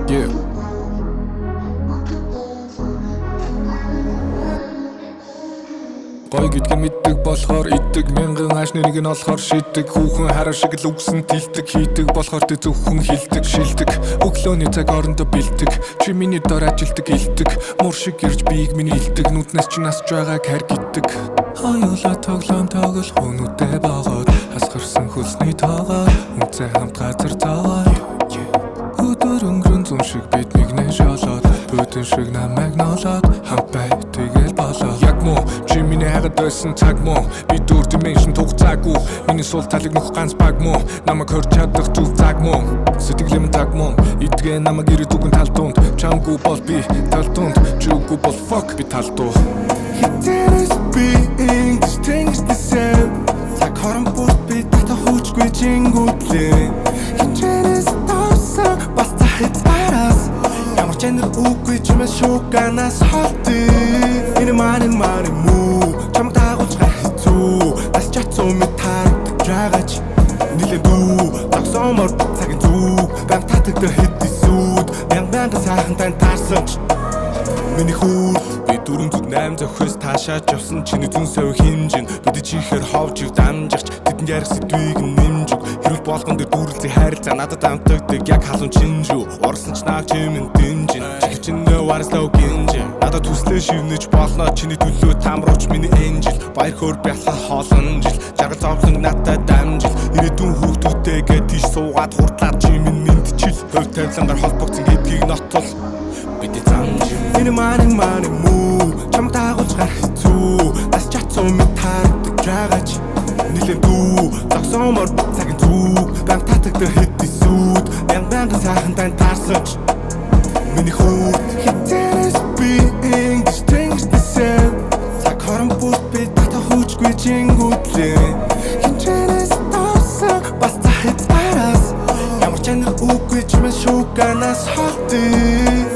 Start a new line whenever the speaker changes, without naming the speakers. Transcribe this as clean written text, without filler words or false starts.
Yeah. Гой гэдгийг мэддэг болохоор иддэг мянган аашны нэг нь олохоор шийдэг хүүхэн хараа шиг л үгсэн тэлдэг хийдэг болохоор тэ зөвхөн хилдэг шилдэг өглөөний цаг орондоо бэлдэг чи миний дор ажилдаг илдэг муур шиг ирж биеийг миний илдэг нүднээс чи насж байгааг харгиддаг хоёулаа тоглоом тоглол хүнүүтэй богоод хасгарсан хөлсний тоогоор үнцээ хамт газар зовоо өдөр өнгөрөн зам шиг бид нэгнээ шолоод бүтэн шиг намайг ноолоод хамт бай тэгэл болоо яг муу чи миний хайгаад байсан цаг муу би дүр dimension тугцаагүй миний сул талыг нөх ганц баг муу намайг хорч чадах зүг цаг муу сэтгэлэм цаг муу идгээ намайг ирээд үгэн тал дунд чамгүй бол би тал дунд чи үгүй бол fuck би тал дуу
Хитэрс being things the same цаг хорон бүр би тата хүчгүй чингүүдлээ хинчэнэс тоосон бас цахит араас ямар чанар үгүй чимээс шууганаас холтый энэ маань муу чамд дагуулж хэцүү бас чацуу мэд тарагдаж байгаач нилээ дүү загсомор цагийн зүг бам татагдах хэдисүүд мянган сайхантай таарсан миний хүү би 408 зохиос таашаач явсан чиний зүн сав хэмжин бид чихээр ховж ив дамжигч тэдэнд ярих сэдвийг нэмж өг хэрүүл болгон дээр дүүрлээ хайрлаа надад амтагдаг яг халуун чинжүү орсон ч наа чимэн дэмжин чих чинээ варслоо гинж надад төслөө шивнэж болно чиний төлөө тамруулч миний энжил баяр хөөр бяхаа хоолон жил жаргал зовлон надад дамжил ирээдүйн хүүхдүүдтэйгээ тийш суугаад хурдлаар чимэн мэдчил хувь тавилангаар холбогдсон гэдгийг нотол бидний замж энэ маань муу чамд дагуулж хэцүү бас чацуу мэд тарагдаж байгаач нилээ дүү загсомор цагийн зүг бам татагдах хэдисүүд мянган сайхантай таарсан миний хүү хитэрс being things the same цаг хорон бүр би тата хүчгүй чингүүдлээ хинчэнэс тоосон бас цахит араас ямар чанар үгүй чимээс шууганаас холтый